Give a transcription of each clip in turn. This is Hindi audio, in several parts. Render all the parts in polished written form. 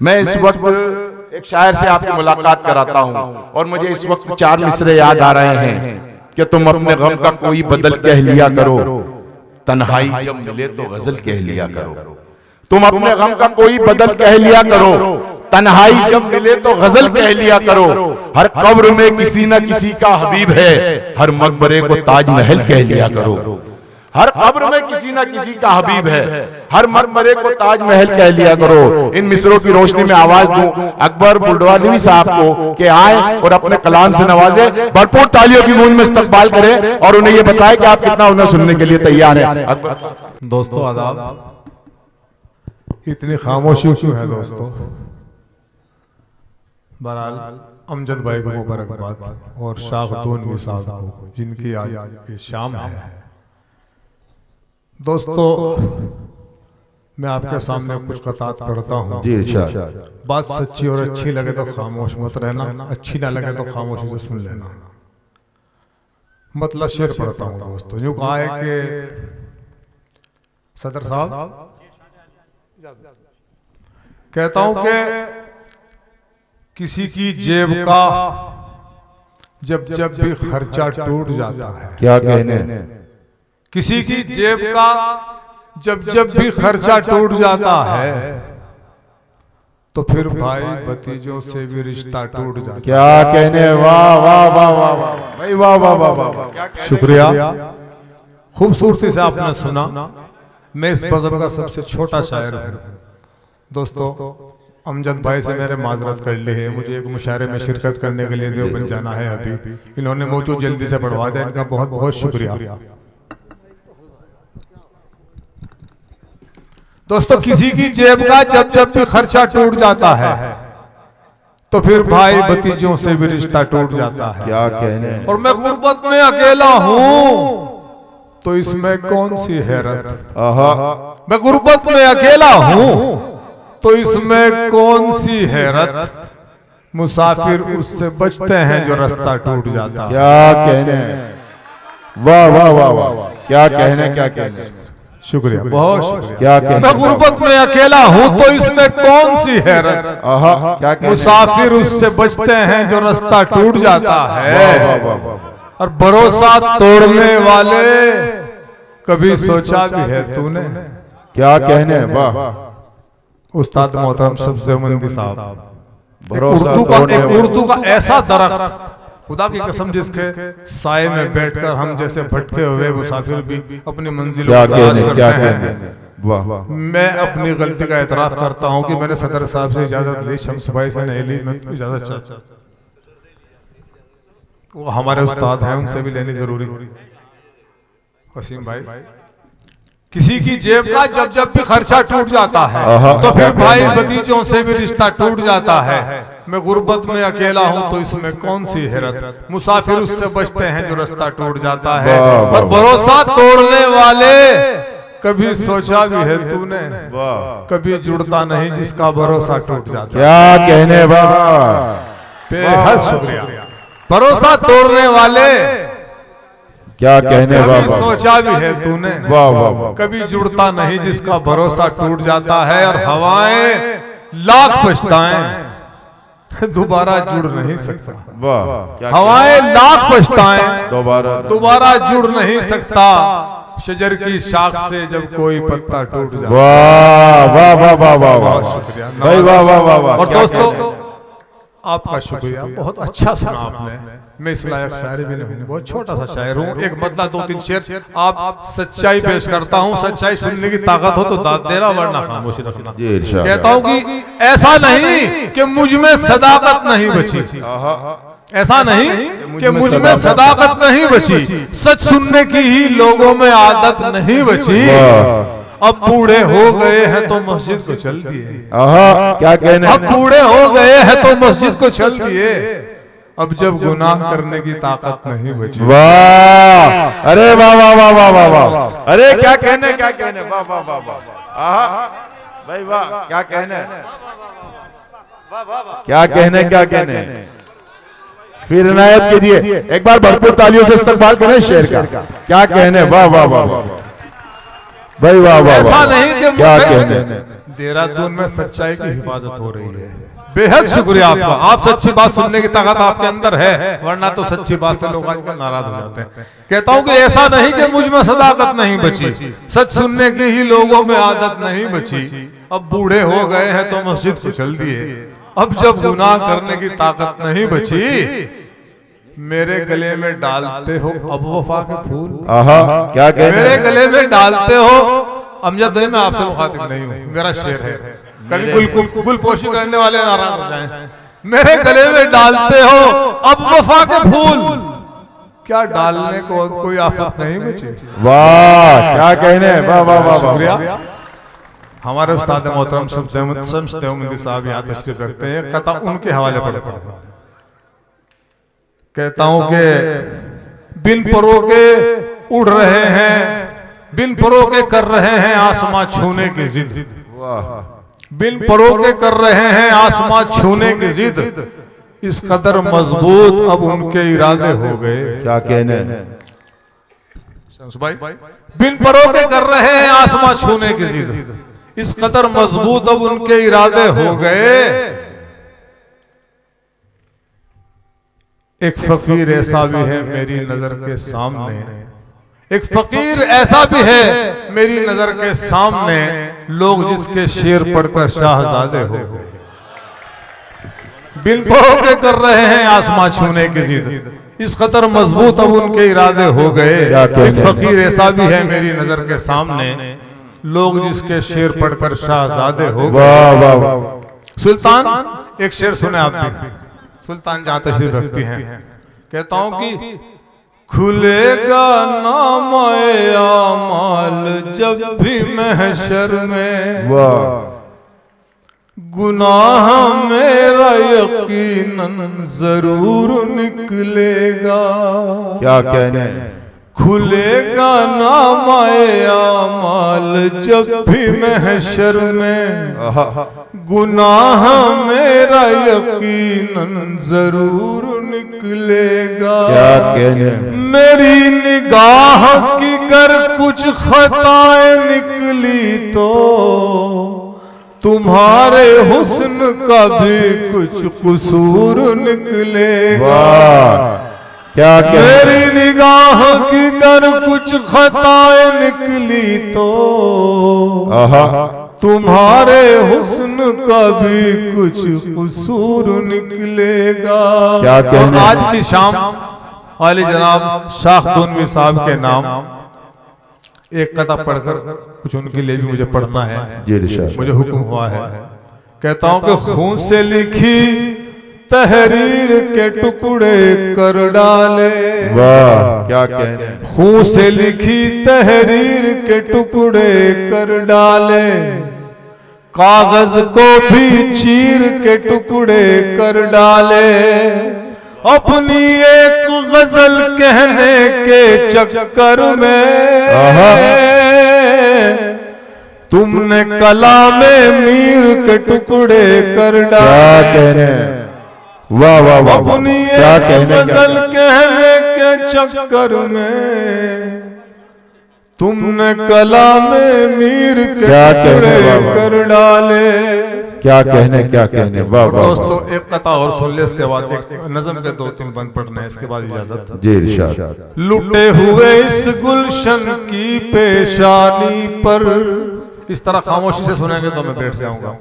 मैं इस वक्त एक शायर से आपकी मुलाकात कराता हूं और मुझे इस वक्त 4 मिसरे याद आ रहे हैं कि तुम अपने गम का कोई बदल कह लिया करो, तन्हाई जब मिले तो गजल कह लिया करो। तुम अपने गम का कोई बदल कह लिया करो, तन्हाई जब मिले तो गजल कह लिया करो। हर कब्र में किसी न किसी का हबीब है, हर मकबरे को ताजमहल कह लिया करो। हर कब्र में किसी न किसी का हबीब है, हर मकबरे को ताजमहल कह लिया करो। इन मिसरों की रोशनी में आवाज दूं अकबर बुल्डवानी साहब को कि आए और अपने कलाम से नवाजे, भरपूर तालियों की गूंज में इस्तकबाल करें और उन्हें यह बताएं कि आप कितना उन्हें सुनने के लिए तैयार हैं। दोस्तों आदाब, इतनी खामोशी क्यों है दोस्तों? बहरहाल अमजद भाई को मुबारकबाद और शाहतून साहब को जिनकी आज ये शाम है। दोस्तों मैं आपके सामने कुछ कतात पढ़ता हूँ। बात सच्ची और अच्छी लगे तो खामोश मत रहना, अच्छी ना लगे तो खामोशी से सुन लेना। मतलब शेर पढ़ता हूँ दोस्तों। यूं कहा है कि सदर साहब कहता हूं कि किसी की जेब का जब जब भी खर्चा टूट जाता है, क्या कहने, किसी की जेब का जब जब भी खर्चा टूट जाता है तो फिर भाई भतीजों से भी रिश्ता टूट जाता है। क्या कहने, वाह वाह वाह वाह भाई, वाह वाह वाह वाह, शुक्रिया। खूबसूरती से आपने सुना। मैं इस बज़म का सबसे छोटा शायर हूँ दोस्तों। अमजद भाई से मैंने माजरत कर ली है, मुझे एक मुशायरे में शिरकत करने के लिए देवबंद जाना है अभी। इन्होंने मौजूद जल्दी से पढ़वा दिया, इनका बहुत बहुत शुक्रिया। दोस्तों किसी की जेब का जब जब भी खर्चा टूट जाता है तो फिर भाई भतीजों से भी रिश्ता टूट जाता है। क्या कहने, और मैं गुर्बत में अकेला हूँ तो इसमें कौन सी हैरत। मैं गुर्बत में अकेला हूँ तो इसमें कौन सी हैरत। मुसाफिर उससे बचते हैं जो रास्ता टूट जाता है। क्या कहने, वाह वाह वाह वाह, क्या कहने, क्या कहने, शुक्रिया, बहुत शुक्रिया। क्या कहने, मैं गुर्बत में अकेला हूँ तो इसमें कौन सी हैरत। क्या कहने, मुसाफिर उससे बचते हैं जो रास्ता टूट जाता है। और भरोसा तोड़ने वाले कभी सोचा भी है तूने। क्या कहने, वाह। उस्ताद मोहतरम शब्द देवबंदी साहब, भरोसा उर्दू का ऐसा दरख्त, खुदा की कसम जिसके साए में बैठकर हम जैसे भटके हुए मुसाफिर भी अपनी मंजिलों को तलाश करते हैं। वाह। मैं अपनी गलती का एतराफ करता हूं कि मैंने सदर साहब से इजाजत ली, शम्स भाई से नहीं ली। मैं इजाजत चाहता, वो हमारे उस्ताद हैं, उनसे भी लेनी जरूरी। वसीम भाई, किसी की जेब का जब जब भी खर्चा टूट जाता है तो फिर भाई भतीजों से भी रिश्ता टूट जाता है। मैं गुर्बत में अकेला हूं तो इसमें कौन सी हैरत। मुसाफिर उससे बचते हैं जो रास्ता टूट जाता है। और भरोसा तोड़ने वाले कभी सोचा भी है तूने, कभी जुड़ता नहीं जिसका भरोसा टूट जाता। क्या कहने, वाह, बेहद शुक्रिया। भरोसा तोड़ने वाले क्या कहने, वाह, सोचा भी है तूने, वाह वाह, कभी जुड़ता नहीं जिसका भरोसा टूट जाता है। और हवाएं लाख पछताएं दोबारा जुड़ नहीं सकता। वाह, हवाएं लाख पछताएं दोबारा जुड़ नहीं सकता। शजर की शाख से जब कोई पत्ता टूट जाता। वाह वाह वाह वाह वाह वाह, शुक्रिया भाई, वाह वाह वाह वाह। और दोस्तों आपका शुक्रिया, बहुत अच्छा सुना आपने। मैं इस लायक शायर भी नहीं हूँ, बहुत छोटा सा शायर हूँ। एक मतलब 2-3 शेर आप सच्चाई पेश करता हूँ। सच्चाई सुनने की ताकत हो तो दाद देना, वरना खामोशी रखना। कहता हूँ कि ऐसा नहीं कि मुझ में सदाकत नहीं बची, ऐसा नहीं कि मुझ में सदाकत नहीं बची, सच सुनने की ही लोगों में आदत नहीं बची। अब बूढ़े हो गए हैं तो मस्जिद को चल दिए। क्या कहने, अब बूढ़े हो गए हैं तो मस्जिद को चल दिए। अब जब गुनाह करने की ताकत नहीं बची। वाह, अरे वाह वाह वाह वाह वाह वाह, अरे क्या कहने, क्या कहने, वाह वाह वाह वाह, भाई वाह, क्या कहने, क्या कहने, क्या कहने। फिर इनायत कीजिए, एक बार भरपूर तालियों से इस्तकबाल करें शेर का। क्या कहने, वाह वाह वाह भाई, वाह वाह। ऐसा नहीं कि क्या कहने, देहरादून में सच्चाई की हिफाजत हो रही है। बेहद शुक्रिया आपका, आप सच्ची बात सुनने की ताकत आपके अंदर है, वरना तो सच्ची बात से लोग आजकल नाराज हो जाते हैं। कहता हूं कि ऐसा नहीं कि मुझ में सदाकत नहीं बची, सच सुनने की ही लोगों में आदत नहीं बची। अब बूढ़े हो गए हैं तो मस्जिद को चल दिए, अब जब गुनाह करने की ताकत नहीं बची, मेरे गले में डालते हो अब वफा के फूल। क्या मेरे गले में डालते हो, अमजद मैं आपसे मुखातिब नहीं हूँ, मेरा शेर है, कभी गुलपोशी करने वाले नाराज हो जाएं। मेरे गले में डालते हो अब वफा के फूल, क्या डालने को कोई आफत नहीं बची। वाह क्या कहने, वाह वाह वाह शुक्रिया। हमारे उस्ताद मोहतरम शम्स देवबंदी साहब यहाँ तशरीफ रखते हैं, कथा उनके हवाले पढ़ता हूँ। कहता हूँ कि बिन परों के उड़ रहे हैं, बिन परों के कर रहे हैं आसमां छूने की जिद। बिन परों के कर रहे हैं आसमां छूने की जिद, इस कदर मजबूत अब उनके इरादे हो गए। क्या कहने, बिन परों के कर रहे हैं आसमां छूने की जिद, इस कदर मजबूत अब उनके इरादे हो गए। एक फकीर ऐसा भी है मेरी नजर के सामने, एक फकीर ऐसा भी है मेरी नजर के सामने, लोग जिसके शेर पढ़कर शाहजादे हो गए। बिन परों के कर रहे हैं आसमां छूने की जिद, इस कदर मजबूत अब उनके इरादे हो गए। एक फकीर ऐसा भी है मेरी नजर के सामने, लोग जिसके शेर पढ़कर शाहजादे हो गए। सुल्तान, एक शेर सुने आप भी, सुल्तान जहां तशरीफ रखती हैं। कहता हूं कि खुलेगा नामाए आमाल जब भी महशर में, गुनाह मेरा यकीनन जरूर निकलेगा। क्या कहने, खुलेगा नामाए आमाल जब भी महशर में, गुनाह मेरा यकीनन जरूर निकलेगा। क्या कहने, मेरी निगाह की गर कुछ खताएं निकली तो, तुम्हारे हुस्न का भी कुछ कसूर निकलेगा। क्या मेरी निगाह की गर कुछ खताएं निकली तो, तुम्हारे हुस्न का भी कुछ कसूर निकलेगा। क्या कहने, तो आज की शाम वाली जनाब शाख दुनवी साहब के नाम एक कथा पढ़कर कुछ उनके लिए भी मुझे पढ़ना है, मुझे हुक्म हुआ है। कहता हूं कि खून से लिखी तहरीर के टुकड़े कर डाले। वाह क्या कहने, खून से लिखी तहरीर के टुकड़े कर डाले, कागज को भी चीर के टुकड़े कर डाले, अपनी एक गजल कहने के चक्कर में तुमने कलामे मीर के टुकड़े कर डाले। वाह वाह वाह, अपनी क्या कहने, गजल कहने के चक्कर में तुमने कलामे मीर के टुकड़े कर डाले। क्या कहने, क्या कहने। वाह वाह दोस्तों एक कथा और सुन ले, इसके बाद एक नज़म के 2-3 बंद पढ़ने हैं, इसके बाद इजाजत। जी इरशाद। लुटे हुए इस गुलशन की पेशानी पर, इस तरह खामोशी से सुनेंगे तो मैं बैठ जाऊंगा।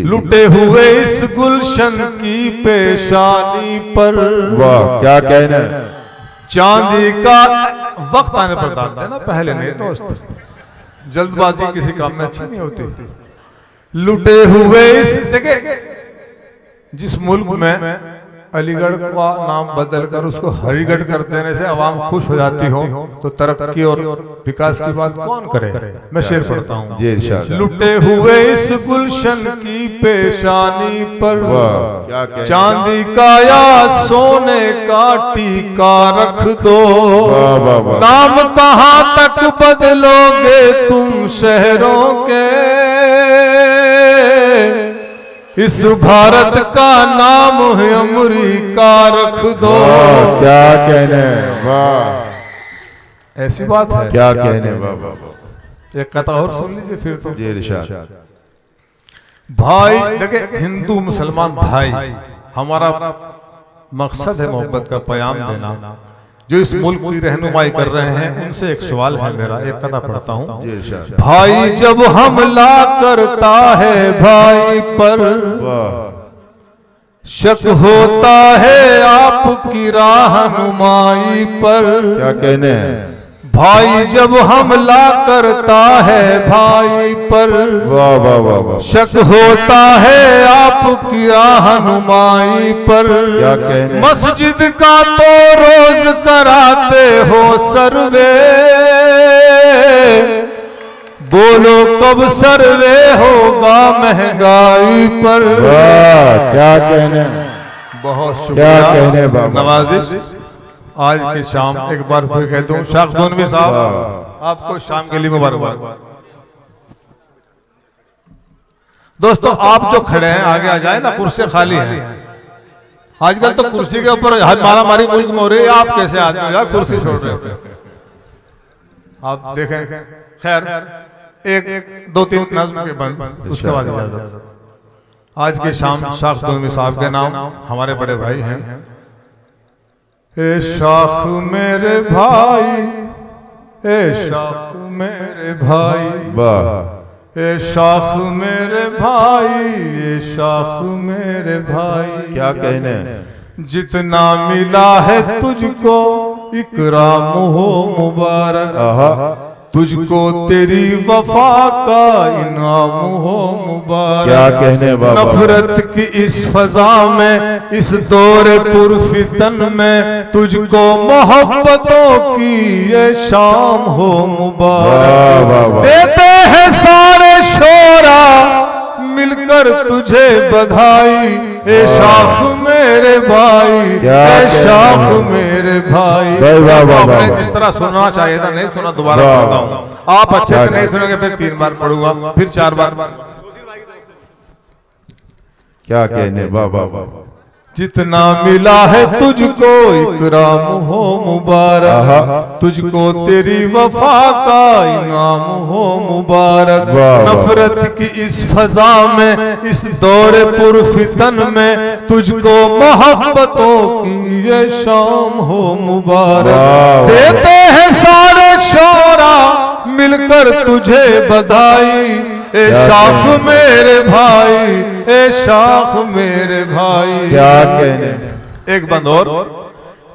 लुटे हुए इस गुलशन की पेशानी पर, वाह क्या कहने, चांदी का वक्त आने पर दान देना, पहले नहीं दोस्त, जल्दबाजी किसी काम में अच्छी नहीं होती। लुटे हुए इस, देखे जिस मुल्क में अलीगढ़ का नाम बदलकर उसको हरिगढ़ कर देने से आवाम खुश हो जाती हो, तो तरक्की और विकास की बात कौन करे। मैं शेर पढ़ता हूँ। लुटे हुए इस गुलशन की पेशानी पर, चांदी का या सोने का टीका रख दो, नाम कहाँ तक बदलोगे तुम शहरों के, इस भारत का नाम है अमरीका रख दो। क्या कहने, वाह ऐसी बात है, क्या कहने। वाह वाह, एक कथा और सुन लीजिए फिर तो। जी इरशाद। भाई देखिए, हिंदू मुसलमान भाई, हमारा मकसद है मोहब्बत का पैगाम देना। जो इस मुल्क की रहनुमाई कर रहे हैं उनसे एक सवाल है मेरा, एक कथा पढ़ता हूँ। भाई जब हमला करता है भाई पर, शक होता है आपकी राहनुमाई पर। क्या कहने हैं? भाई जब हमला करता है भाई पर, वाह वाह वाह वाह, शक होता है आपकी राहनुमाई पर। क्या कहने? मस्जिद का तो रोज कराते हो सर्वे, बोलो कब सर्वे होगा महंगाई पर। वाह, क्या कहने? बहुत क्या शुक्रिया कहने बाबा। नवाजिश। आज की शाम एक बार फिर कहता हूँ शाख दोनवी साहब, आपको शाम के लिए मुबारकबाद। दोस्तों आप जो खड़े हैं आगे आ जाए ना, कुर्सी खाली है। आजकल तो कुर्सी के ऊपर मारा मारी मुल्क में हो रही है। आप कैसे आदमी हो यार, कुर्सी छोड़ रहे हो? आप देखें। खैर, एक दो तीन नज़्म के बंद, उसके बाद इजाजत। आज की शाम शाख दोनवी साहब के नाम हमारे बड़े भाई हैं। ए शाख मेरे भाई, ए शाख मेरे भाई, वाह, ए शाख मेरे भाई, ए शाख मेरे भाई। क्या कहने? जितना मिला है तुझको इकराम हो मुबारक, आहा, तुझको तेरी वफा का इनाम हो मुबारक। क्या कहने बाबा। नफरत की इस फजा में, इस दौर पुरफितन में, तुझको मोहब्बतों की ये शाम हो मुबारक। वाह, वाह, वाह। देते हैं सारे शोरा मिलकर तुझे बधाई, ए शाख मेरे भाई, क्या ए कहने शाख बाबा। मेरे भाई। वाह, वाह, वाह, आपने वाह। जिस तरह सुनना चाहिए था नहीं सुना, दोबारा वाह। पढ़ता हूँ। आप अच्छे से नहीं सुनोगे फिर 3 बार पढ़ूंगा, फिर 4 बार। क्या कहने? वाह वाह वाह, जितना मिला है तुझको इकराम हो मुबारक, आहा। तुझको तेरी वफा का इनाम हो मुबारक। वाह। नफरत की इस फजा में, इस दौर पुरफितन में, तुझको मोहब्बतों की ये शाम हो मुबारक। वाह। देते हैं सारे शोरा मिलकर तुझे बधाई, ए क्या शाख कहने? मेरे भाई, ए शाख मेरे भाई। क्या कहने? एक बंद और।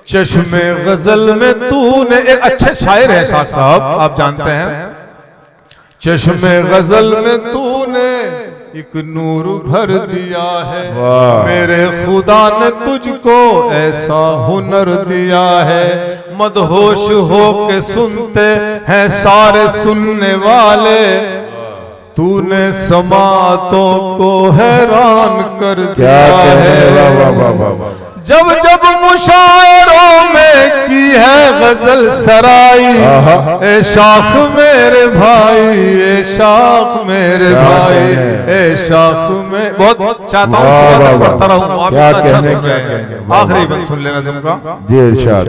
चश्मे गजल में तूने, एक अच्छे शायर है शाख साहब, आप जानते हैं। चश्मे गजल में तूने एक नूर भर दिया है, वाह। मेरे खुदा ने तुझको ऐसा हुनर दिया है। मदहोश हो के सुनते हैं सारे सुनने वाले, तूने समातों को हैरान कर क्या दिया कहने? वाह वाह वाह है। वाह वाह, जब जब मुशायरों में की है गजल सराई, आहा। ए शाख मेरे भाई, ए शाख मेरे क्या भाई, कहने? ए शाख में। बहुत चाहता हूँ वाह, वाह, सुबह वाह। पढ़ता रहूं, आप क्या इतना अच्छा कहने, सुन क्या रहे कहने? हैं। वाह, आखिरी वाह। बंद सुन लेना नज़्म का। जी इरशाद।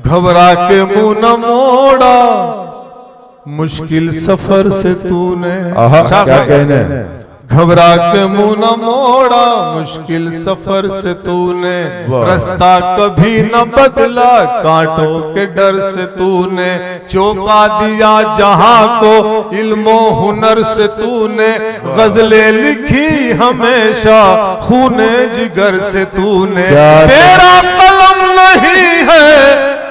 घबरा के मुंह न मोड़ा मुश्किल सफर से तूने, आहा, शाख क्या भाई। कहने? घबरा के मुंह न मोड़ा मुश्किल सफर से तूने, वाह। रास्ता कभी न बदला कांटों के डर से तूने। चौंका दिया जहां को इल्मो हुनर से तूने, गजलें लिखी हमेशा खूने जिगर से तूने। क्या तेरा कलम नहीं है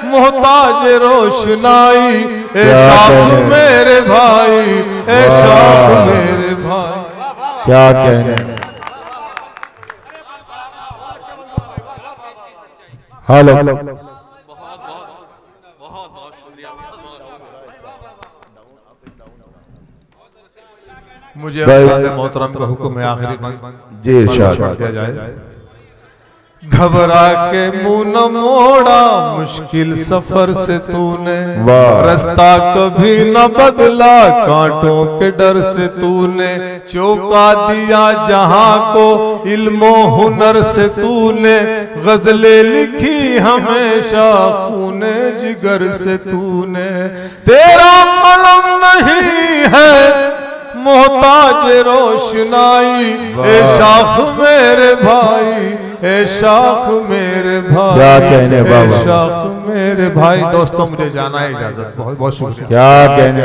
मोहताज रोशनाई, ए क्या शाख कहने? मेरे भाई, ए वाह। शाख मेरे भाई। क्या कहने? हेलो, मुझे भाई। उस्ताद मोहतरम का हुक्म है, आखिरी बंद जी इरशाद। पढ़ दिया जाए। घबरा के मुंह न मोड़ा मुश्किल सफर से तूने, वाह। रास्ता कभी न बदला कांटों के डर से तूने। चौंका दिया जहां को इल्मो हुनर से तूने, गजलें लिखी हमेशा खूने जिगर से तूने। तेरा कलम नहीं है मोहताज रोशनाई, ए शाख मेरे भाई, ए शाख मेरे भाई, क्या कहने बाबा, शाख मेरे भाई। दोस्तों मुझे जाना है, इजाजत, बहुत बहुत शुक्रिया। क्या कहने।